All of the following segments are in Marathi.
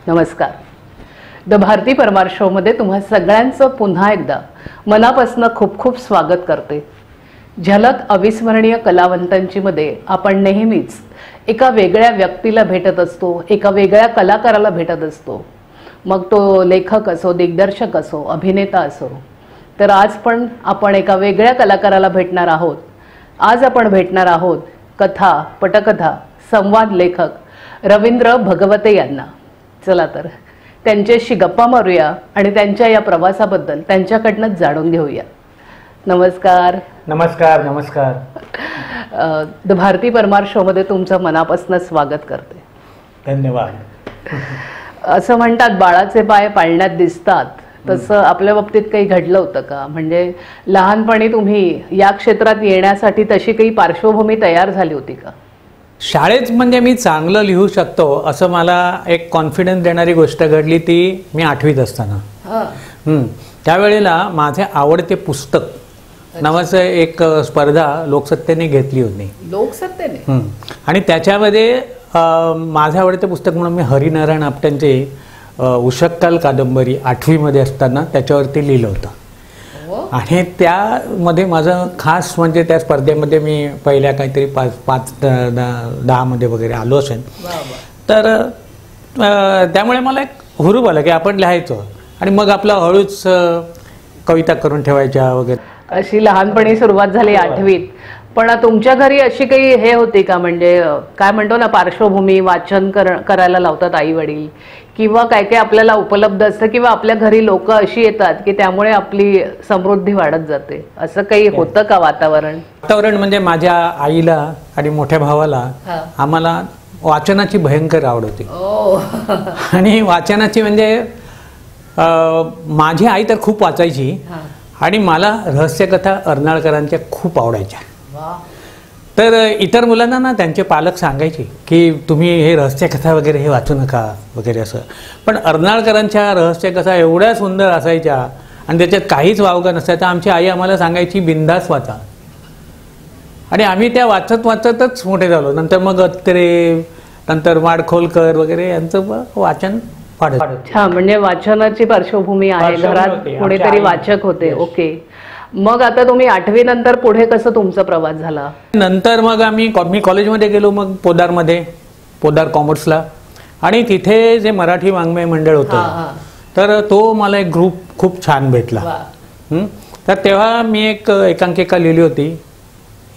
नमस्कार. द भारती परमार शोमध्ये तुम्हा सगळ्यांचं पुन्हा एकदा मनापासून खूप खूप स्वागत करते. झलक अविस्मरणीय कलावंतांची मध्ये आपण नेहमीच एका वेगळ्या व्यक्तीला भेटत असतो, एका वेगळ्या कलाकाराला भेटत असतो. मग तो लेखक असो, दिग्दर्शक असो, अभिनेता असो. तर आज पण आपण एका वेगळ्या कलाकाराला भेटणार आहोत. आज आपण भेटणार आहोत कथा, पटकथा, संवाद लेखक रवींद्र भगवते यांना. चला तर त्यांच्याशी गप्पा मारूया आणि त्यांच्या या प्रवासाबद्दल त्यांच्याकडनंच जाणून घेऊया. नमस्कार. नमस्कार. नमस्कार. द भारती परमार शोमध्ये तुमचं मनापासून स्वागत करते. धन्यवाद. असं म्हणतात बाळाचे पाय पाळण्यात दिसतात, तसं आपल्या बाबतीत काही घडलं होतं का? म्हणजे लहानपणी तुम्ही या क्षेत्रात येण्यासाठी तशी काही पार्श्वभूमी तयार झाली होती का? शाळेत म्हणजे मी चांगलं लिहू शकतो असं मला एक कॉन्फिडन्स देणारी गोष्ट घडली ती मी 8वीत असताना. त्यावेळेला माझे आवडते पुस्तक नावाचं एक स्पर्धा लोकसत्तेने घेतली होती. लोकसत्तेने? आणि त्याच्यामध्ये माझं आवडते पुस्तक म्हणून मी हरिनारायण आपटेंचे उषक्काल कादंबरी 8वीमध्ये असताना त्याच्यावरती लिहिलं होतं. आणि त्यामध्ये माझं खास म्हणजे त्या स्पर्धेमध्ये मी पहिल्या काहीतरी 5-10 वगैरे आलो असेल. तर त्यामुळे मला एक हुरूप आला की आपण लिहायचं आणि मग आपलं हळूच कविता करून ठेवायच्या वगैरे. अशी लहानपणी सुरुवात झाली 8वीत. पण तुमच्या घरी अशी काही हे होती का, म्हणजे काय म्हणतो ना पार्श्वभूमी, वाचन करायला लावतात आई वडील, किंवा काय काय आपल्याला उपलब्ध असतं, किंवा आपल्या घरी लोक अशी येतात की त्यामुळे आपली समृद्धी वाढत जाते, असं काही होतं का वातावरण? वातावरण म्हणजे माझ्या आईला आणि मोठ्या भावाला आम्हाला वाचनाची भयंकर आवड होती. आणि वाचनाची म्हणजे माझी आई तर खूप वाचायची आणि मला रहस्यकथा अर्नाळकरांच्या खूप आवडायच्या. तर इतर मुलांना ना त्यांचे पालक सांगायचे की तुम्ही हे रहस्यकथा वगैरे हे वाचू नका वगैरे असं. पण अर्नाळकरांच्या रहस्यकथा एवढ्या सुंदर असायच्या आणि त्याच्यात काहीच वावगं नसायचं. आमची आई आम्हाला सांगायची बिंदास वाचा. आणि आम्ही त्या वाचत वाचतच मोठे झालो. नंतर मग अत्रे, नंतर माडखोलकर वगैरे यांचं वाचन वाढत. अच्छा, म्हणजे वाचनाची पार्श्वभूमी आहे, घरात कोणीतरी वाचक होते. ओके. मग आता तुम्ही 8वी नंतर पुढे कसं तुमचा प्रवास झाला? नंतर मग मी कॉलेजमध्ये गेलो, मग पोदार कॉमर्सला. आणि तिथे जे मराठी वाङ्मय मंडळ होतं तर तो मला एक ग्रुप खूप छान भेटला. तर तेव्हा मी एक एकांकिका लिहिली होती,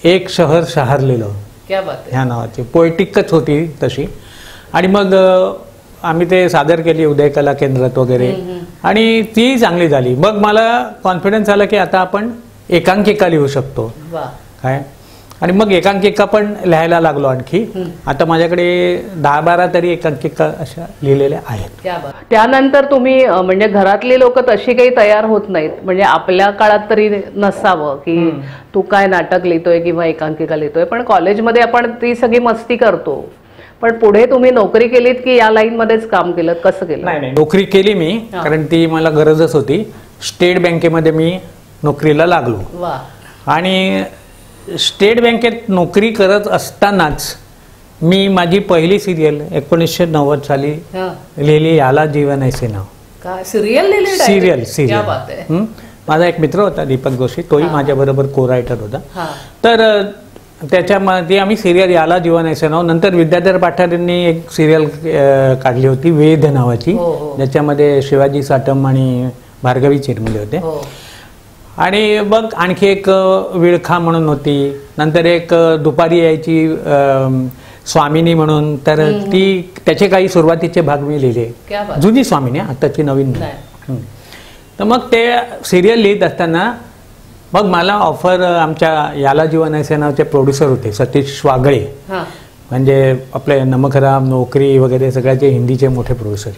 एक शहर शहरलेलं ह्या नावाची. पोएटिकच होती तशी. आणि मग आम्ही ते सादर केली उदय कला केंद्रात वगैरे आणि ती चांगली झाली. मग मला कॉन्फिडन्स आला की आता आपण एकांकिका लिहू शकतो काय. आणि मग एकांकिका पण लिहायला लागलो आणखी. आता माझ्याकडे 10-12 तरी एकांकिका अशा लिहिलेल्या आहेत. त्यानंतर तुम्ही म्हणजे घरातली लोक तशी काही तयार होत नाहीत, म्हणजे आपल्या काळात तरी नसावं की तू काय नाटक लिहितोय किंवा एकांकिका लिहितोय, पण कॉलेजमध्ये आपण ती सगळी मस्ती करतो. पण पुढे तुम्ही नोकरी केलीत की या लाईन मध्येच काम केलं, कसं केलं? नाही, नोकरी केली मी, कारण ती मला गरजच होती. स्टेट बँकेमध्ये मी नोकरीला लागलो. आणि स्टेट बँकेत नोकरी करत असतानाच मी माझी पहिली सिरियल 1990 साली लिहिली, याला जीवन ऐसे नाव. सिरियल. माझा एक मित्र होता दीपक जोशी, तोही माझ्याबरोबर को रायटर होता. तर त्याच्यामध्ये आम्ही सिरियल याला जीवन ऐसे नाव. नंतर विद्याधर पाठार यांनी एक सिरियल काढली होती वेद नावाची, ज्याच्यामध्ये शिवाजी साटम आणि भार्गवी चिरमुले होते. आणि मग आणखी एक विळखा म्हणून होती. नंतर एक दुपारी यायची स्वामिनी म्हणून, तर ती त्याचे काही सुरुवातीचे भाग मी लिहिले. जुनी स्वामिनी, आताची नवीन. तर मग ते सिरियल लिहित असताना मग मला ऑफर आमच्या याला जीवन ऐसे नावचे प्रोड्युसर होते सतीश वागळे, म्हणजे आपले नमकराम, नोकरी वगैरे सगळ्याचे हिंदीचे मोठे प्रोड्युसर.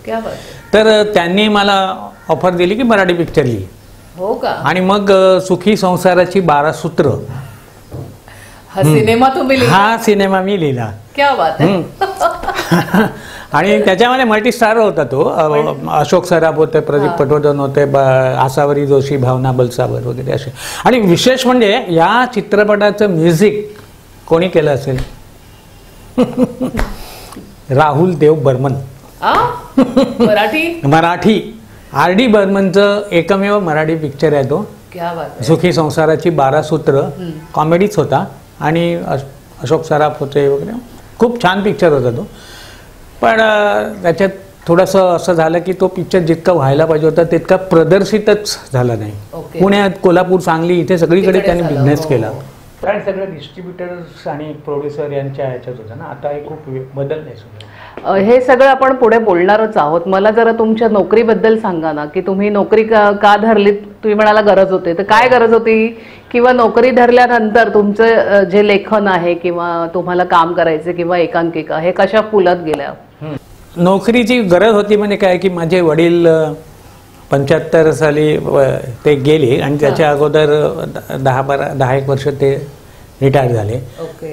तर त्यांनी मला ऑफर दिली की मराठी पिक्चर लिही. हो का? आणि मग सुखी संसाराची 12 सूत्र हा सिनेमा मी लिहिला. क्या बात आहे. आणि त्याच्यामध्ये मल्टीस्टार होता तो. अशोक सराफ होते, प्रदीप पटवर्धन होते, आसावरी जोशी, भावना बलसावर वगैरे असे. आणि विशेष म्हणजे या चित्रपटाचं म्युझिक कोणी केलं असेल? राहुल देव बर्मन. मराठी R.D. बर्मनचं एकमेव मराठी पिक्चर आहे तो. क्या बात आहे. सुखी संसाराची 12 सूत्र कॉमेडीच होता आणि अशोक सराफ होते वगैरे, खूप छान पिक्चर होता तो. पण त्याच्यात थोडंसं असं झालं की तो पिक्चर जितका व्हायला पाहिजे होता तितका प्रदर्शितच झाला नाही. पुण्यात, कोल्हापूर, सांगली इथे सगळीकडे त्यांनी बिझनेस केला. कारण सगळं डिस्ट्रीब्युटर्स आणि प्रोड्युसर यांच्या ह्याच्यात होतं ना. आता हे खूप बदललंय सगळं. हे सगळं आपण पुढे बोलणारच आहोत. मला जरा तुमच्या नोकरीबद्दल सांगा ना, की तुम्ही नोकरी का धरली. तुम्ही म्हणाला गरज होती, तर काय गरज होती, किंवा नोकरी धरल्यानंतर तुमचं जे लेखन आहे किंवा तुम्हाला काम करायचे किंवा एकांकिका हे कशा फुलत गेल्या. नोकरीची गरज होती म्हणजे काय की माझे वडील 75 साली ते गेले आणि त्याच्या अगोदर 10-1 वर्ष ते रिटायर झाले.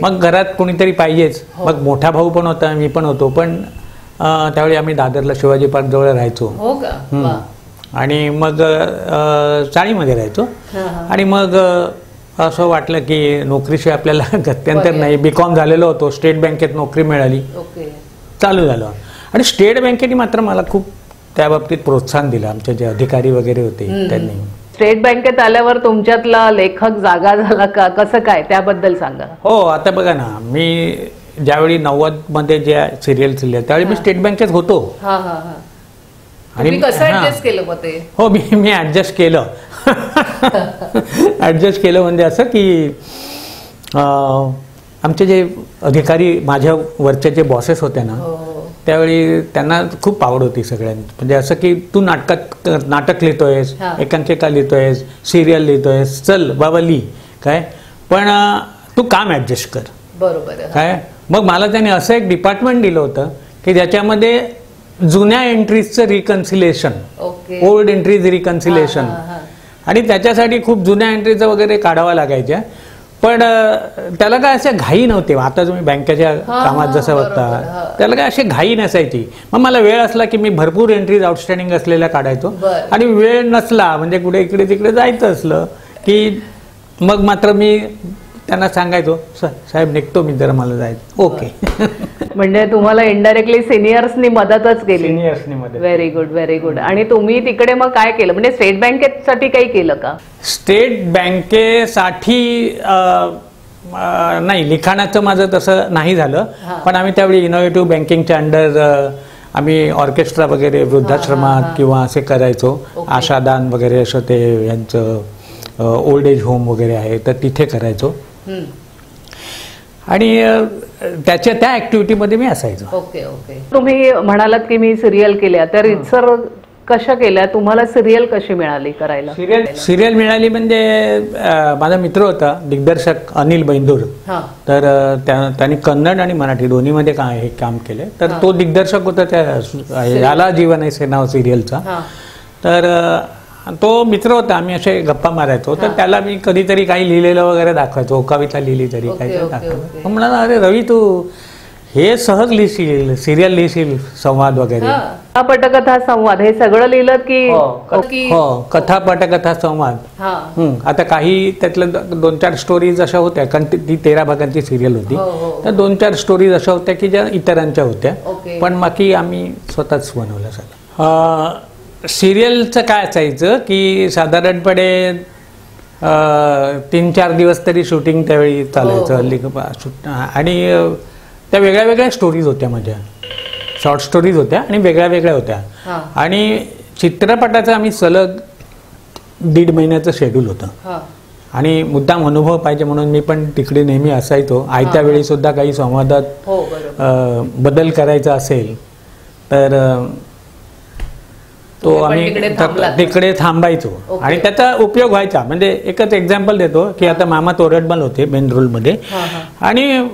मग घरात कोणीतरी पाहिजेच. मग मोठा भाऊ पण होता, मी पण होतो. पण त्यावेळी आम्ही दादरला शिवाजी पार्क जवळ राहायचो. आणि मग चाळीमध्ये राहायचो. आणि मग असं वाटलं की नोकरीशिवाय आपल्याला गत्यंतर नाही. B.Com झालेलो होतो, स्टेट बँकेत नोकरी मिळाली, चालू झालं. आणि स्टेट बँकेने मात्र मला खूप त्या बाबतीत प्रोत्साहन दिलं. आमचे जे अधिकारी वगैरे होते त्यांनी. स्टेट बँकेत आल्यावर तुमच्यातला लेखक जागा झाला का, कसं काय, त्याबद्दल सांगा. हो, आता बघा ना, मी ज्यावेळी 90 मध्ये ज्या सिरियल्स लिहिल्या त्यावेळी मी स्टेट बँकेत होतो. आणि कसं ऍडजस्ट केलं मग ते. हो, मी ऍडजस्ट केलं. ऍडजस्ट केलं म्हणजे असं की आमचे जे अधिकारी, माझ्या वरचे जे बॉसेस होते ना, त्यावेळी त्यांना खूप आवड होती सगळ्यांनी. म्हणजे असं की तू नाटक लिहितोयस, एकांकिका लिहितोयस, सिरियल लिहितोयस, चल बाबा लिही काय, पण तू काम ऍडजस्ट कर. बरोबर काय. मग मला त्याने असं एक डिपार्टमेंट दिलं होतं की ज्याच्यामध्ये जुन्या एंट्रीजचं रिकन्सिलेशन, ओल्ड एंट्रीज रिकन्सिलेशन, आणि त्याच्यासाठी खूप जुन्या एंट्रीज वगैरे काढावा लागायच्या. पण त्याला काय असे घाई नव्हते. आता तुम्ही बँकेच्या कामात जसं बघता, त्याला काय अशी घाई नसायची. मग मला वेळ असला की मी भरपूर एंट्रीज आउटस्टँडिंग असलेल्या काढायचो. आणि वेळ नसला म्हणजे कुठे इकडे तिकडे जायचं असलं की मग मात्र मी त्यांना सांगायचो, साहेब निघतो मी, जरा मला जायचं. ओके. म्हणजे तुम्हाला इनडायरेक्टली सिनियर्सनी मदतच केली. सिनियर्सनी मदत. Very good, very good. आणि तुम्ही तिकडे मग काय केलं, म्हणजे स्टेट बँकेसाठी काही केलं का. स्टेट बँकेसाठी नाही, लिखाणाचं माझं तसं नाही झालं. पण आम्ही त्यावेळी इनोव्हेटिव्ह बँकिंगच्या अंडर आम्ही ऑर्केस्ट्रा वगैरे वृद्धाश्रमात किंवा असे करायचो. आशादान वगैरे असं ते यांचं ओल्ड एज होम वगैरे आहे तर तिथे करायचो. आणि त्या ऍक्टिव्हिटीमध्ये मी असायचो. Okay okay. तुम्ही म्हणालात की मी सिरियल केल्या, तर इतर कशा केल्या, तुम्हाला सिरियल कशी मिळाली करायला. सिरियल मिळाली म्हणजे माझा मित्र होता दिग्दर्शक अनिल बैंदूर. तर त्यांनी कन्नड आणि मराठी दोन्हीमध्ये हे काम केले. तर तो दिग्दर्शक होता त्या याला जीवन आहे सेनाव सिरियलचा. तर तो मित्र होता. आम्ही असे गप्पा मारायचो. तर त्याला मी कधीतरी काही लिहिलेलं वगैरे दाखवायचो. कविता लिहिली तरी काही दाखवायचो. म्हणाला, अरे रवी तू हे सहज लिहिशील, सिरियल लिहिशील, संवाद वगैरे. पटकथा संवाद हे सगळं लिहिलं की. हो, कथा पटकथा संवाद. आता काही त्यातल्या 2-4 स्टोरीज अशा होत्या, कारण ती 13 भागांची सिरियल होती. तर 2-4 स्टोरीज अशा होत्या की ज्या इतरांच्या होत्या, पण बाकी आम्ही स्वतःच बनवलं सगळं. सिरियलचं काय असायचं की साधारणपणे 3-4 दिवस तरी शूटिंग त्यावेळी चालायचं. आणि त्या वेगळ्या वेगळ्या स्टोरीज होत्या, माझ्या शॉर्ट स्टोरीज होत्या आणि वेगळ्या वेगळ्या होत्या. आणि चित्रपटाचं आम्ही सलग 1.5 महिन्याचं शेड्यूल होतं. आणि मुद्दाम अनुभव पाहिजे म्हणून मी पण तिकडे नेहमी असायचो. आयत्या वेळी सुद्धा काही संवादात बदल करायचा असेल तर तो आम्ही तिकडे थांबायचो. आणि त्याचा उपयोग व्हायचा. म्हणजे एकच एक्झाम्पल देतो की आता मामा तोरडमल होते मेन रोलमध्ये, आणि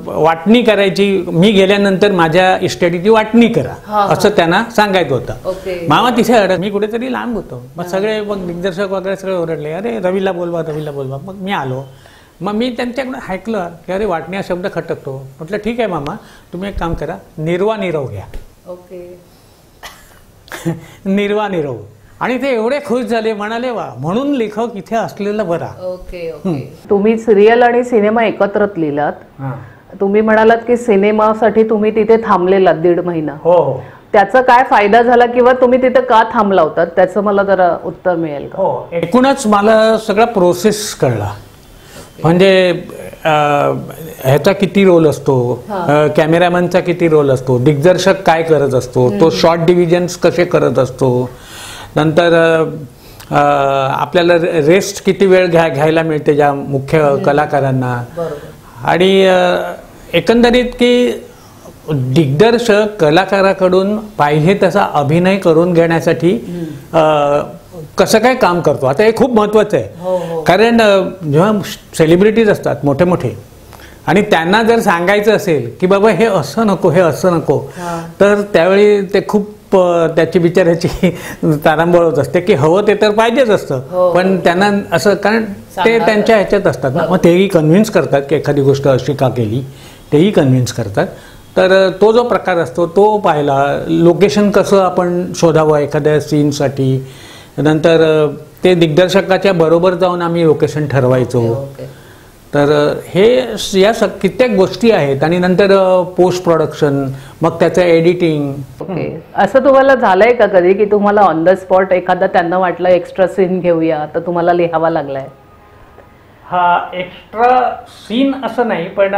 वाटणी करायची. मी गेल्यानंतर माझ्या इस्टेटीची वाटणी करा असं त्यांना सांगायचं होतं. मामा तिथे मी कुठेतरी लांब होतो. मग सगळे मग दिग्दर्शक वगैरे सगळे ओरडले, अरे रवीला बोलवा, रवीला बोलवा. मग मी आलो. मग मी त्यांच्याकडून ऐकलं की अरे वाटणी हा शब्द खटकतो. म्हटलं ठीक आहे मामा, तुम्ही एक काम करा, निर्वा निरव घ्या. निर्वा निरव. आणि ते एवढे खुश झाले, म्हणाले वा, म्हणून लेखक इथे असलेला बरा. Okay okay. तुम्ही सिरियल आणि सिनेमा एकत्रच लिहिलात. तुम्ही म्हणालात की सिनेमासाठी तुम्ही तिथे थांबलेलात 1.5 महिना. हो. त्याचा काय फायदा झाला किंवा तुम्ही तिथे का थांबला होता त्याचं मला जरा उत्तर मिळेल का? हो, एकूणच मला सगळा प्रोसेस कळला. म्हणजे ह्याचा किती रोल असतो, कॅमेरामॅनचा किती रोल असतो, दिग्दर्शक काय करत असतो, तो शॉर्ट डिव्हिजन्स कसे करत असतो, नंतर आपल्याला रेस्ट किती वेळ घ्यायला मिळते ज्या मुख्य कलाकारांना, आणि एकंदरीत की दिग्दर्शक कलाकाराकडून पाहिजे तसा अभिनय करून घेण्यासाठी कसं काय काम करतो. आता हे खूप महत्त्वाचं आहे. कारण जेव्हा सेलिब्रिटीज असतात मोठे मोठे आणि त्यांना जर सांगायचं असेल की बाबा हे असं नको, हे असं नको, तर त्यावेळी ते खूप त्याची बिचाराची तारांबळ होत असते की हवं ते तर पाहिजेच असतं, पण त्यांना असं, कारण ते त्यांच्या ह्याच्यात असतात ना, मग तेही कन्व्हिन्स करतात की एखादी गोष्ट अशी का केली, तेही कन्व्हिन्स करतात. तर तो जो प्रकार असतो तो पाहिला, लोकेशन कसं आपण शोधावं एखाद्या सीनसाठी, नंतर ते दिग्दर्शकाच्या बरोबर जाऊन आम्ही लोकेशन ठरवायचो. तर हे या कित्येक गोष्टी आहेत. आणि नंतर पोस्ट प्रोडक्शन, मग त्याचं एडिटिंग. असं तुम्हाला झालंय का कधी की तुम्हाला ऑन द स्पॉट एखादा त्यांना वाटलं एक्स्ट्रा सीन घेऊया तर तुम्हाला लिहावा लागलाय? हा एक्स्ट्रा सीन असं नाही, पण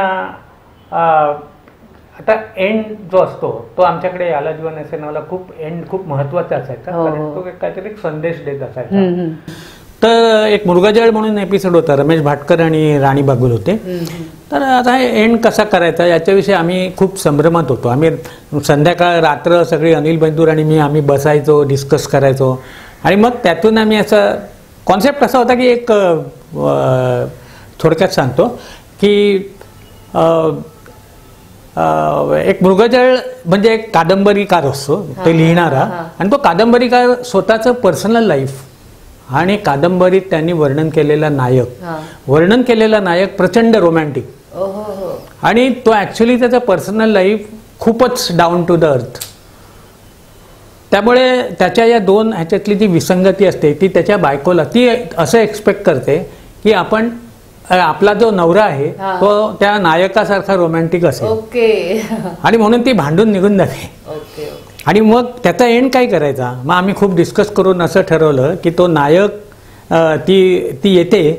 आता एंड जो असतो तो आमच्याकडे याला जीवन असेनाला खूप एंड खूप महत्वाचा असायचा, कारण तो काहीतरी एक संदेश देत असायचा. तर एक मुरगाजळ म्हणून एपिसोड होता, रमेश भाटकर आणि राणी बागुल होते. तर आता हे एंड कसा करायचा याच्याविषयी आम्ही खूप संभ्रमात होतो. आम्ही संध्याकाळ रात्र सगळी अनिल बेंदूर आणि मी आम्ही बसायचो, डिस्कस करायचो, आणि मग त्यातून आम्ही असं कॉन्सेप्ट असा होता की एक थोडक्यात सांगतो की एक मृगजळ म्हणजे एक कादंबरीकार असतो, ते लिहिणारा, आणि तो कादंबरीकार स्वतःचं पर्सनल लाईफ आणि कादंबरीत त्यांनी वर्णन केलेला नायक प्रचंड रोमॅन्टिक, आणि तो ॲक्च्युली त्याचा पर्सनल लाईफ खूपच डाऊन टू द अर्थ. त्यामुळे त्याच्या या दोन ह्याच्यातली जी विसंगती असते ती त्याच्या बायकोला, ती असं एक्सपेक्ट करते की आपण आपला जो नवरा आहे तो त्या नायकासारखा रोमॅन्टिक असेल, आणि म्हणून ती भांडून निघून जाते. आणि मग त्याचा एंड काय करायचा, मग आम्ही खूप डिस्कस करून असं ठरवलं की तो नायक ती येते,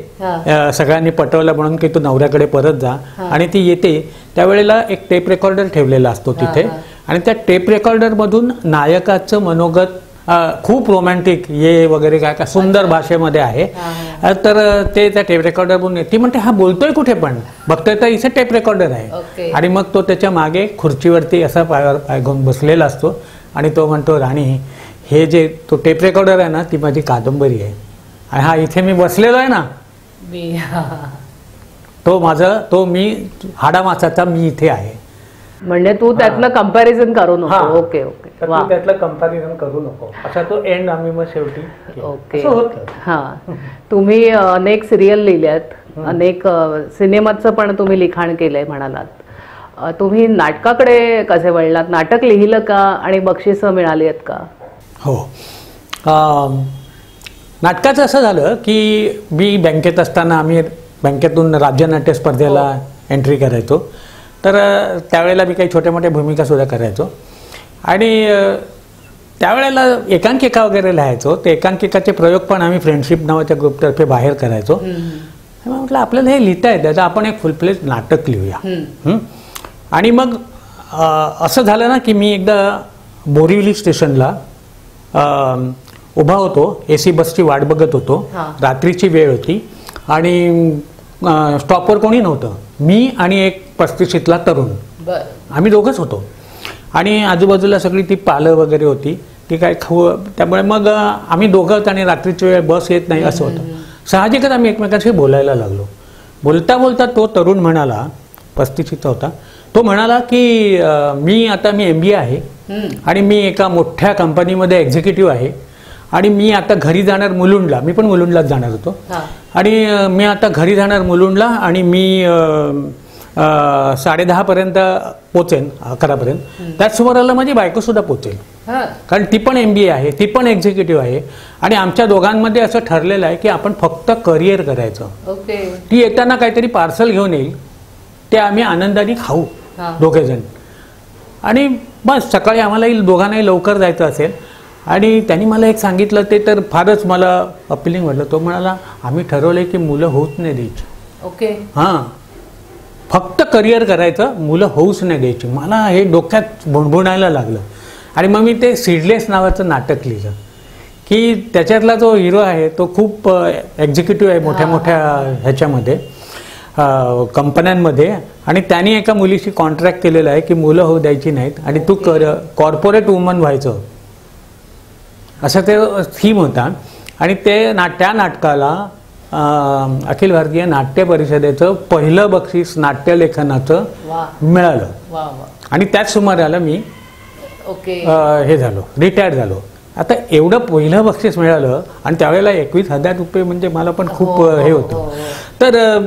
सगळ्यांनी पटवलं म्हणून की तू नवऱ्याकडे परत जा, आणि ती येते त्यावेळेला एक टेप रेकॉर्डर ठेवलेला असतो तिथे, आणि त्या टेप रेकॉर्डरमधून नायकाचं मनोगत खूप रोमॅन्टिक ये वगैरे काय काय सुंदर भाषेमध्ये आहे. तर ते त्या टेप रेकॉर्डर म्हणून ती म्हणते हा बोलतोय कुठे, पण बघतोय तर इथे टेप रेकॉर्डर आहे. आणि मग तो त्याच्या मागे खुर्चीवरती असा पायावर पाय घेऊन बसलेला असतो, आणि तो म्हणतो राणी हे जे तो टेप रेकॉर्डर आहे ना ती माझी कादंबरी आहे, आणि हा इथे मी बसलेलो आहे ना तो मी हाडामासाचा मी इथे आहे. म्हणजे तू त्यातलं कंपॅरिझन करू नको. ओके ओके, त्यातलं कंपॅरिझन करू नको, असा तो एंड आम्ही मग शेवटी. ओके, हां. तुम्ही अनेक सिरियल लिहिल्यात, अनेक सिनेमाचं पण तुम्ही लिखाण केलंय म्हणालात. तुम्ही नाटकाकडे कसे वळलात? नाटक लिहिलं का आणि बक्षिसं मिळाली आहेत का? हो, नाटकाचं असं झालं की मी बँकेत असताना आम्ही बँकेतून राज्य नाट्य स्पर्धेला एंट्री करायचो. तर त्यावेळेला मी काही छोट्या मोठ्या भूमिकासुद्धा करायचो, आणि त्यावेळेला एकांकिका वगैरे लिहायचो. ते एकांकिकाचे प्रयोग पण आम्ही फ्रेंडशिप नावाच्या ग्रुपतर्फे बाहेर करायचो. म्हटलं आपल्याला हे लिहिता येतं, तर आपण एक फुल फ्लेज नाटक लिहूया. आणि मग असं झालं ना की मी एकदा बोरिवली स्टेशनला उभा होतो, AC बसची वाट बघत होतो, रात्रीची वेळ होती, आणि स्टॉपवर कोणी नव्हतं, मी आणि एक 35ला तरुण, आम्ही दोघंच होतो, आणि आजूबाजूला सगळी ती पालं वगैरे होती, ती काय त्यामुळे मग आम्ही दोघंच, आणि रात्रीची वेळ बस येत नाही असं होतं. साहजिकच आम्ही एकमेकांशी बोलायला लागलो. बोलता बोलता तो तरुण म्हणाला, 35चा होता, तो म्हणाला की मी MBA आहे, आणि मी एका मोठ्या कंपनीमध्ये एक्झिक्युटिव्ह आहे, आणि मी आता घरी जाणार मुलुंडला, मी पण मुलुंडलाच जाणार होतो, आणि मी आता घरी जाणार मुलुंडला, आणि मी 10:30पर्यंत पोचेन, 11पर्यंत. त्याचबरोबर माझी बायकोसुद्धा पोचेल, कारण ती पण MBA आहे, ती पण एक्झिक्युटिव्ह आहे, आणि आमच्या दोघांमध्ये असं ठरलेलं आहे की आपण फक्त करिअर करायचं. ती येताना काहीतरी पार्सल घेऊन येईल, ते आम्ही आनंदाने खाऊ दोघेजण. आणि बस सकाळी आम्हालाही दोघांनाही लवकर जायचं असेल आणि त्यांनी मला एक सांगितलं, ते तर फारच मला अपिलिंग वाटलं. तो म्हणाला, आम्ही ठरवलं की मुलं होऊच नाही द्यायची. ओके. हां, फक्त करिअर करायचं, मुलं होऊच नाही द्यायची. मला हे डोक्यात भुणभुणायला लागलं आणि मग मी ते सीडलेस नावाचं नाटक लिहिलं की त्याच्यातला जो हिरो आहे तो खूप एक्झिक्युटिव्ह आहे मोठ्या मोठ्या ह्याच्यामध्ये कंपन्यांमध्ये, आणि त्यांनी एका मुलीशी कॉन्ट्रॅक्ट केलेलं आहे की मुलं होऊ द्यायची नाहीत आणि तू कॉर्पोरेट वुमन व्हायचं, असं ते थीम होता. आणि त्या नाटकाला अखिल भारतीय नाट्य परिषदेचं पहिलं बक्षीस नाट्यलेखनाचं मिळालं आणि त्याच सुमाराला मी हे झालो, रिटायर झालो. आता एवढं पहिलं बक्षीस मिळालं आणि त्यावेळेला 21,000 रुपये म्हणजे मला पण खूप हे होतं. तर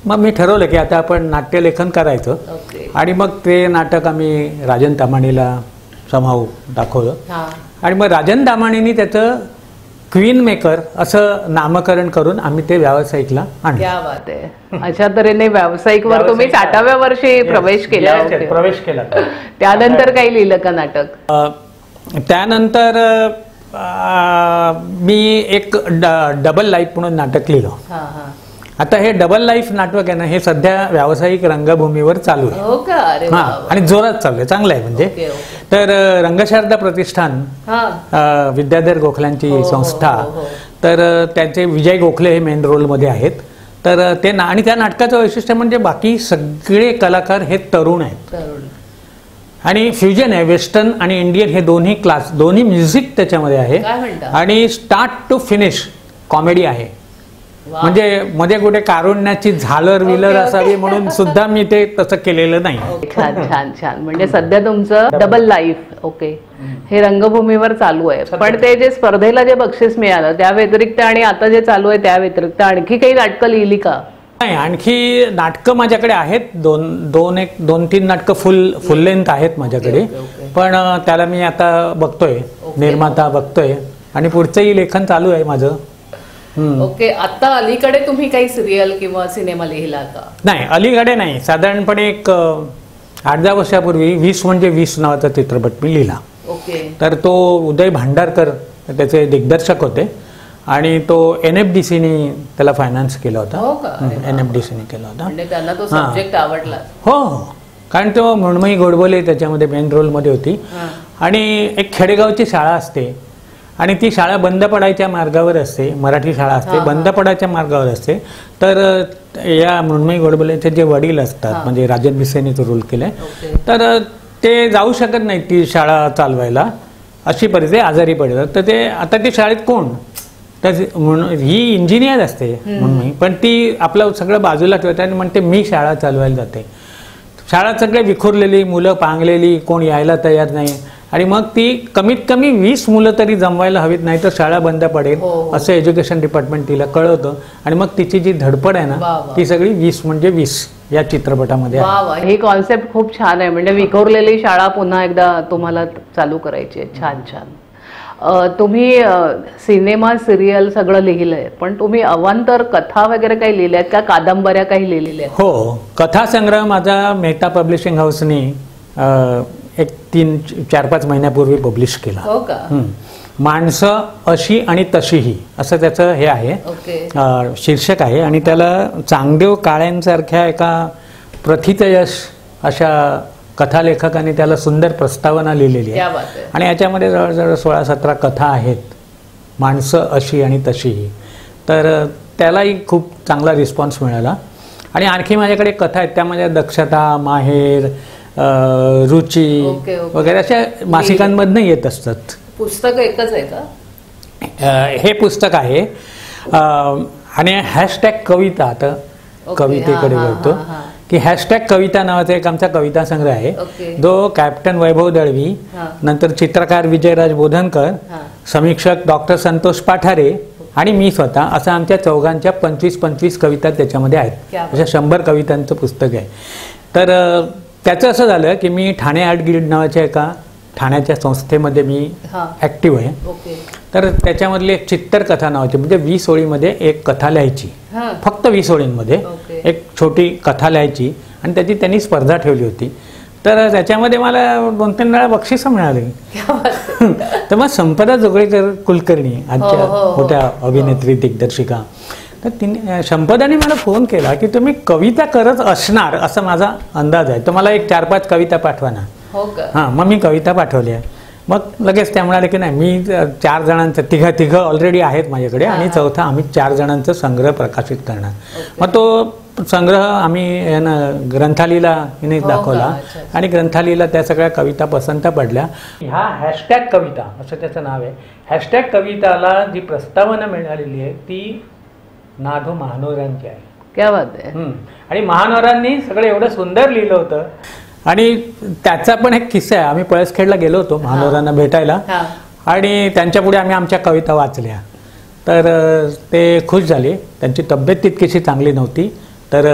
मग मी ठरवलं की आता आपण नाट्यलेखन करायचं आणि मग ते नाटक आम्ही राजन तामाणीला समाव दाखवलं आणि मग राजन तामाणींनी त्याचं क्वीन मेकर असं नामकरण करून आम्ही ते व्यावसायिकला आणलं. क्या बात आहे. अशा तऱ्हेने व्यावसायिक वर तुम्ही 60व्या वर्षी प्रवेश केला. त्यानंतर काही लिहिलं का नाटक? त्यानंतर मी एक डबल लाईफ म्हणून नाटक लिहिलं. आता हे डबल लाईफ नाटक आहे ना, हे सध्या व्यावसायिक रंगभूमीवर चालू आहे. हा, आणि जोरात चालू आहे, चांगलं आहे म्हणजे. तर रंगशारदा प्रतिष्ठान, विद्याधर गोखल्यांची संस्था, तर त्यांचे विजय गोखले हे मेन रोलमध्ये आहेत. तर ते आणि त्या नाटकाचं वैशिष्ट्य म्हणजे बाकी सगळे कलाकार हे तरुण आहेत आणि फ्युजन आहे, वेस्टर्न आणि इंडियन हे दोन्ही म्युझिक त्याच्यामध्ये आहे आणि स्टार्ट टू फिनिश कॉमेडी आहे. म्हणजे मध्ये कुठे कारुण्याची झालर विलर असावी म्हणून सुद्धा मी ते तसं केलेलं नाही. छान छान छान. म्हणजे सध्या तुमचं डबल लाईफ हे रंगभूमीवर चालू आहे. पण ते जे स्पर्धेला जे बक्षीस मिळालं त्या व्यतिरिक्त आणि आता जे चालू आहे त्या व्यतिरिक्त आणखी काही नाटकं लिहिली का? नाही, आणखी नाटकं माझ्याकडे आहेत. दोन तीन नाटकं फुल लेंथ आहेत माझ्याकडे. पण त्याला मी आता बघतोय, निर्माता बघतोय आणि पुढचंही लेखन चालू आहे माझं. ओके. आता अलीकडे तुम्ही काही सिरियल किंवा सिनेमा लिहिला का? नाही, अलीकडे नाही. साधारणपणे एक 8-10 वर्षापूर्वी 20 म्हणजे 20 नावाचा चित्रपट मी लिहिला. ओके. तर तो उदय भांडारकर त्याचे दिग्दर्शक होते आणि तो NFDCने त्याला फायनान्स केला होता. NFDCने केला होता. म्हणजे त्यांना तो सब्जेक्ट आवडला. हो, कारण तो मृण्मयी गोडबोले त्याच्यामध्ये मेन रोलमध्ये होती. आणि एक खेडेगावची शाळा असते आणि ती शाळा बंद पडायच्या मार्गावर असते, मराठी शाळा असते, बंद पडायच्या मार्गावर असते. तर या मृण्मयी गोडबोलेचे जे वडील असतात, म्हणजे राजन भिसेने तो रोल केलाय, तर ते जाऊ शकत नाही ती शाळा चालवायला, अशी परिस्थिती, आजारी पडतात. तर ते आता ती शाळेत कोण, तर ही इंजिनियर असते मृण्मयी, पण ती आपलं सगळं बाजूला ठेवते आणि म्हणते मी शाळा चालवायला जाते. शाळा सगळे विखुरलेली, मुलं पांगलेली, कोण यायला तयार नाही. आणि मग ती कमीत कमी 20 मुलं तरी जमवायला हवीत, नाही तर शाळा बंद पडेल असं एज्युकेशन डिपार्टमेंट तिला कळवतं. आणि मग तिची जी धडपड आहे ना, ती सगळी 20 म्हणजे 20 या चित्रपटामध्ये आहे. ही कॉन्सेप्ट खूप छान आहे. म्हणजे विखुरलेली शाळा पुन्हा एकदा तुम्हाला चालू करायची आहे. छान छान. तुम्ही सिनेमा सिरियल सगळं लिहिलंय, पण तुम्ही अवांतर कथा वगैरे काही लिहिल्या आहेत का? कादंबऱ्या काही लिहिलेल्या आहेत? हो, कथासंग्रह माझा मेहता पब्लिशिंग हाऊसने एक 3-4-5 महिन्यापूर्वी पब्लिश केला. हो का? माणसं अशी आणि तशीही असं त्याचं हे आहे, शीर्षक आहे. आणि त्याला चांगदेव काळ्यांसारख्या एका प्रथितयश अशा कथालेखकाने त्याला सुंदर प्रस्तावना लिहिलेली आहे. आणि याच्यामध्ये जवळजवळ 16-17 कथा आहेत, माणसं अशी आणि तशीही. तर त्यालाही खूप चांगला रिस्पॉन्स मिळाला. आणि आणखी माझ्याकडे कथा आहेत, त्यामध्ये दक्षता, माहेर, रुची वगैरे अशा मासिकांमधनं येत असतात. पुस्तक एकच आहे का? हे पुस्तक आहे. आणि हॅशटॅग कविता, आता कवितेकडे वळतो की हॅशटॅग कविता नावाचा एक आमचा कविता संग्रह आहे, जो कॅप्टन वैभव दळवी, नंतर चित्रकार विजयराज बोधनकर, समीक्षक डॉक्टर संतोष पाठारे आणि मी स्वतः, असं आमच्या चौघांच्या 25-25 कविता त्याच्यामध्ये आहेत. अशा 100 कवितांचं पुस्तक आहे. तर त्याचं असं झालं की मी ठाणे आर्ट गिल्ड नावाच्या एका ठाण्याच्या संस्थेमध्ये मी ॲक्टिव्ह आहे. तर त्याच्यामधली एक चित्रकथा नावाची, म्हणजे 20 ओळीमध्ये एक कथा लिहायची, फक्त 20 ओळींमध्ये एक छोटी कथा लिहायची. आणि त्याची त्यांनी स्पर्धा ठेवली होती. तर त्याच्यामध्ये मला 2-3 वेळा बक्षीस मिळाली. तर मग संपदा जोगळेकर कुलकर्णी आजच्या मोठ्या अभिनेत्री दिग्दर्शिका, तर तिने संपदाने मला फोन केला की तुम्ही कविता करत असणार असा माझा अंदाज आहे, तर मला एक 4-5 कविता पाठवा ना. हां, मग मी कविता पाठवल्या. मग लगेच त्या म्हणाले की नाही, मी 4 जणांचं तिघं ऑलरेडी आहेत माझ्याकडे आणि चौथा आम्ही 4 जणांचं संग्रह प्रकाशित करणार. मग तो संग्रह आम्ही ग्रंथालीला हिने दाखवला आणि ग्रंथालीला त्या सगळ्या कविता पसंत पडल्या. ह्या हॅशटॅग कविता असं त्याचं नाव आहे. हॅशटॅग कविताला जी प्रस्तावना मिळालेली आहे ती नाधो महानोरांची आहे. क्या बात आहे. आणि महानोरांनी सगळं एवढं सुंदर लिहिलं होतं. आणि त्याचा पण एक किस्सा आहे. आम्ही पळसखेडला गेलो होतो महानोरांना भेटायला आणि त्यांच्या पुढे आम्ही आमच्या कविता वाचल्या. तर ते खुश झाले. त्यांची तब्येत तितकीशी चांगली नव्हती, तर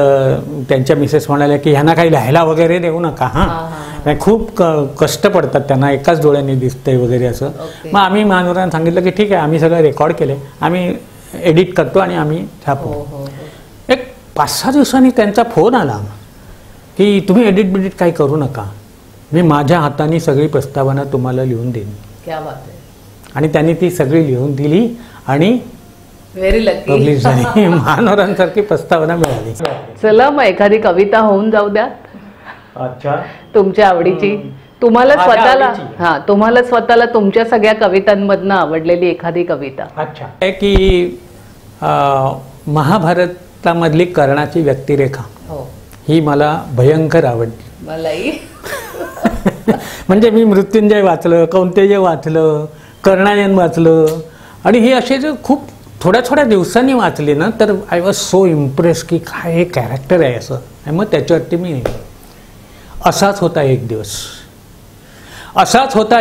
त्यांच्या मिसेस म्हणाल्या की ह्यांना काही लिहायला वगैरे देऊ नका. हां, खूप कष्ट पडतात त्यांना, एकाच डोळ्यांनी दिसतंय वगैरे असं. मग आम्ही महानोरांना सांगितलं की ठीक आहे, आम्ही सगळं रेकॉर्ड केले, आम्ही एडिट करतो आणि आम्ही छापू. एक 5-6 दिवसांनी त्यांचा फोन आला की तुम्ही एडिट काही करू नका, मी माझ्या हाताने सगळी प्रस्तावना तुम्हाला लिहून देईन. क्या बात आहे. आणि त्यांनी ती सगळी लिहून दिली आणि व्हेरी लकी पब्लिश झाली. महानोरांसारखी प्रस्तावना मिळाली. चला मग एखादी कविता होऊन जाऊ द्या. अच्छा, तुमच्या आवडीची, तुम्हाला स्वतःला तुमच्या सगळ्या कवितांमधनं आवडलेली एखादी कविता. अच्छा, की महाभारतामधली कर्णाची व्यक्तिरेखा ही मला भयंकर आवडली. मलाही. म्हणजे मी मृत्युंजय वाचलं, कौंतेय वाचलं, कर्णायन वाचलं आणि हे असे जे खूप थोड्या दिवसांनी वाचले ना, तर आय वॉज सो इम्प्रेस की काय हे कॅरेक्टर आहे असं. आणि मग त्याच्यावरती मी असाच होता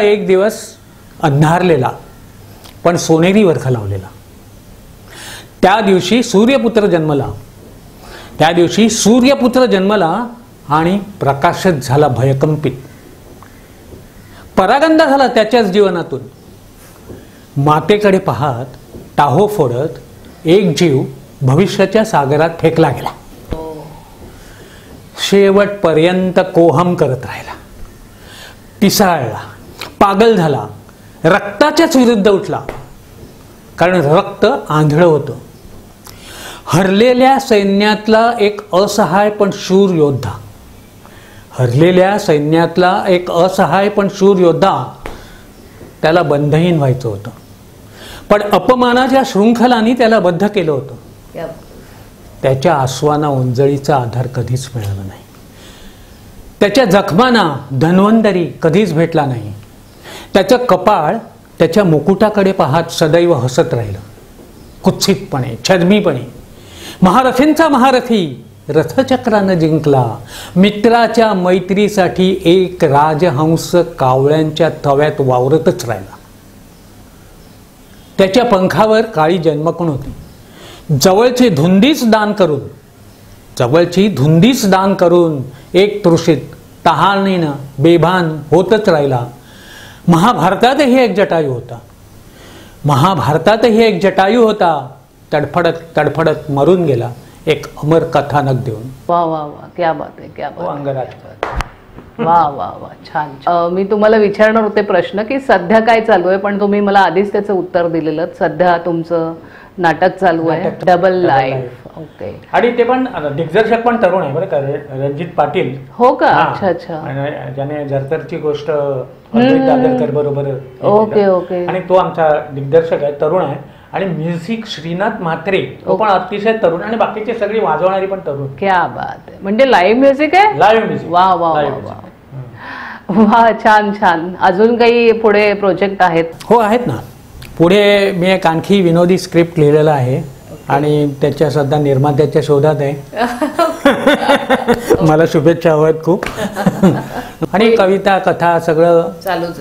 एक दिवस अंधारलेला पण सोनेरी वरखा लावलेला. त्या दिवशी सूर्यपुत्र जन्मला आणि प्रकाशित झाला भयकंपित. परागंदा झाला त्याच्याच जीवनातून. मातेकडे पाहत टाहो फोडत एक जीव भविष्याच्या सागरात फेकला गेला. शेवटपर्यंत कोहम करत राहिला, पिसाळला, पागल झाला, रक्ताच्याच विरुद्ध उठला, कारण रक्त आंधळं होतं. हरलेल्या सैन्यातला एक असहाय पण शूर योद्धा, त्याला बंधहीन व्हायचं होतं, पण अपमानाच्या शृंखलांनी त्याला बद्ध केलं होतं. त्याच्या आसवाना उंजळीचा आधार कधीच मिळाला नाही. त्याच्या जखमांना धन्वंतरी कधीच भेटला नाही. त्याचं कपाळ त्याच्या मुकुटाकडे पाहत सदैव हसत राहिलं, कुत्सितपणे, छद्मीपणे. महारथींचा महारथी रथचक्रानं जिंकला. मित्राच्या मैत्रीसाठी एक राजहंस कावळ्यांच्या तव्यात वावरतच राहिला. त्याच्या पंखावर काळी जन्मकूण होती. जवळची धुंदीच दान करून एक तृषित तहानेनं बेभान होतच राहिला. महाभारतातही एक जटायू होता. तडफडत मरून गेला एक अमर कथानक देऊन. वा वा वा, क्या बात आहे, क्या बात. अंगराज. वा वा वा, छान. मी तुम्हाला विचारणार होते प्रश्न की सध्या काय चालू आहे, पण तुम्ही मला आधीच त्याचं उत्तर दिलेलं. सध्या तुमचं नाटक चालू आहे, डबल लाईफ. ओके. आणि ते पण दिग्दर्शक पण तरुण आहे बरं का, रणजित पाटील. हो का? अच्छा. ज्याने जरतरची गोष्ट दादरकर बरोबर. ओके. आणि तो आमचा दिग्दर्शक आहे, तरुण आहे. आणि म्युझिक श्रीनाथ म्हात्रे, तो पण अतिशय तरुण. आणि बाकीचे सगळी वाजवणारी पण तरुण. क्या बात आहे. म्हणजे लाईव्ह म्युझिक आहे. Live music. वा वा वा, छान. अजून काही पुढे प्रोजेक्ट आहेत? हो, आहेत ना. पुढे मी एक आणखी विनोदी स्क्रिप्ट लिहिलेला आहे आणि त्याच्या सध्या निर्मात्याच्या शोधात आहे. मला शुभेच्छा हव्यात खूप. आणि कविता, कथा सगळं चालूच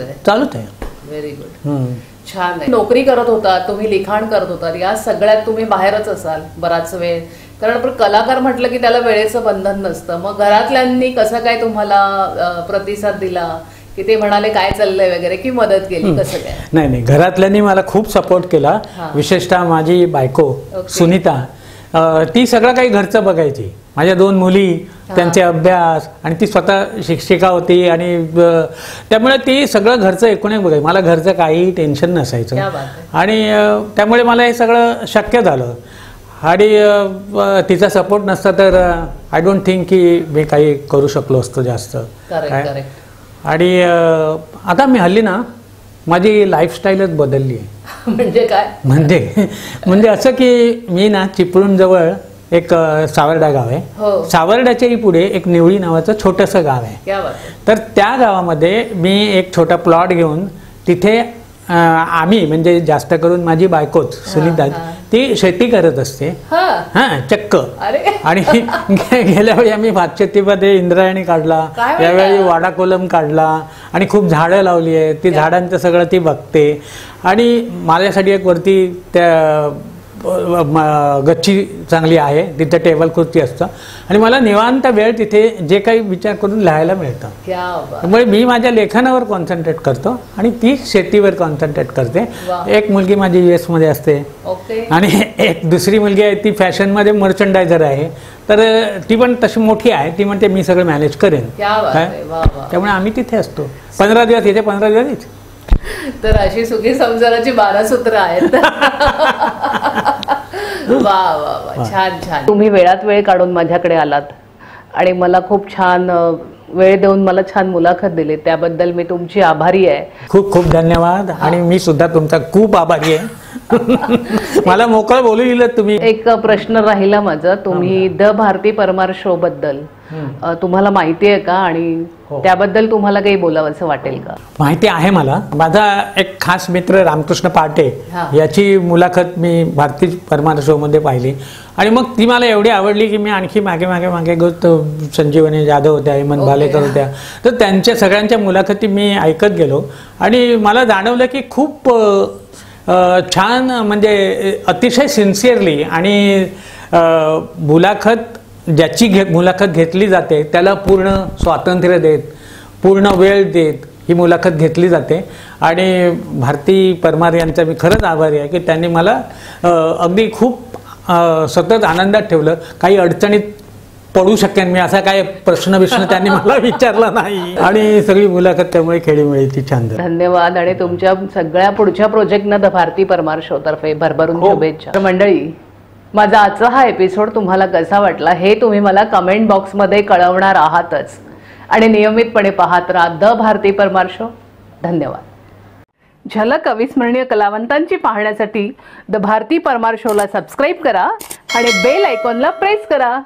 आहे. Very good. छान आहे. नोकरी करत होता तुम्ही, लिखाण करत होता, या सगळ्यात तुम्ही बाहेरच असाल बराच वेळ, कारण आपण कलाकार म्हटलं की त्याला वेळेचं बंधन नसतं. मग घरातल्यांनी कसं काय तुम्हाला प्रतिसाद दिला, की ते म्हणाले काय चाललंय वगैरे, की मदत केली, कसं काय? नाही, घरातल्यांनी मला खूप सपोर्ट केला. विशेषतः माझी बायको सुनीता, ती सगळं काही घरचं बघायची. माझ्या 2 मुली, त्यांचे अभ्यास, आणि ती स्वतः शिक्षिका होती आणि त्यामुळे ती सगळं घरचं एकूण एक बघायची. मला घरचं काही टेन्शन नसायचं आणि त्यामुळे मला हे सगळं शक्य झालं. आणि तिचा सपोर्ट नसता तर आय डोंट थिंक की मी काही करू शकलो असतो जास्त. आणि आता मी हल्ली ना माझी लाईफस्टाईलच बदलली आहे. म्हणजे काय? म्हणजे असं की मी ना चिपळूणजवळ एक सावर्डा गाव आहे, सावर्ड्याच्याही पुढे एक निवळी नावाचं छोटंसं गाव आहे. तर त्या गावामध्ये मी एक छोटा प्लॉट घेऊन तिथे आम्ही म्हणजे जास्त करून माझी बायकोच सुनीता ती शेती करत असते. चक्क. आणि गेल्या वेळी आम्ही भातशेतीमध्ये इंद्रायणी काढला, यावेळी वाडा कोलम काढला आणि खूप झाडं लावली आहे. ती झाडांचं सगळं ती बघते आणि माझ्यासाठी एक वरती त्या गच्ची चांगली आहे, तिथे टेबल खुर्ची असतं आणि मला निवांत वेळ तिथे जे काही विचार करून लिहायला मिळतं. त्यामुळे मी माझ्या लेखनावर कॉन्सन्ट्रेट करतो आणि ती शेतीवर कॉन्सन्ट्रेट करते. एक मुलगी माझी US मध्ये असते आणि एक दुसरी मुलगी आहे ती फॅशनमध्ये मर्चंडायझर आहे. तर ती पण तशी मोठी आहे, ती म्हणते मी सगळं मॅनेज करेन. त्यामुळे आम्ही तिथे असतो. 15 दिवस इथे, 15 दिवस इथे. तर अशी सुखी संसाराची 12 सूत्र आहेत. वा वा वा, छान छान. तुम्ही वेळात वेळ काढून माझ्याकडे आलात आणि मला खूप छान वेळ देऊन मला छान मुलाखत दिली, त्याबद्दल मी तुमची आभारी आहे. खूप खूप धन्यवाद. आणि मी सुद्धा तुमचा खूप आभारी आहे. मला मोकळं बोलू दिलं तुम्ही. एक प्रश्न राहिला माझा, तुम्ही द भारती परमार शो बद्दल तुम्हाला माहिती आहे का आणि त्याबद्दल तुम्हाला काही बोलावंसं वाटेल का? माहिती आहे मला. माझा एक खास मित्र रामकृष्ण पाटे याची मुलाखत मी भारती परमार शो मध्ये पाहिली आणि मग ती मला एवढी आवडली की मी आणखी मागे मागे मागे गोष्ट संजीवनी जाधव होत्या, हेमंत भालेकर होत्या, तर त्यांच्या सगळ्यांच्या मुलाखती मी ऐकत गेलो आणि मला जाणवलं की खूप छान म्हणजे अतिशय सिन्सिअरली आणि ज्याची मुलाखत घेतली जाते त्याला पूर्ण स्वातंत्र्य देत, पूर्ण वेळ देत ही मुलाखत घेतली जाते. आणि भारती परमार यांचा मी खरंच आभारी आहे की त्यांनी मला अगदी खूप सतत आनंदात ठेवलं. काही अडचणीत पडू शकेन मी असा काय प्रश्न त्यांनी मला विचारला नाही आणि सगळी मुलाखत त्यामुळे खेळीमेळीची छान. धन्यवाद. आणि तुमच्या सगळ्या पुढच्या प्रोजेक्टना द भारती परमार शो तर्फे भरभरून शुभेच्छा. मंडळी, माझा आजचा हा एपिसोड तुम्हाला कसा वाटला हे तुम्ही मला कमेंट बॉक्समध्ये कळवणार आहातच आणि नियमितपणे पाहत राहा द भारती परमार शो. धन्यवाद. झलक अविस्मरणीय कलावंतांची पाहण्यासाठी द भारती परमार शोला सबस्क्राईब करा आणि बेल आयकॉनला प्रेस करा.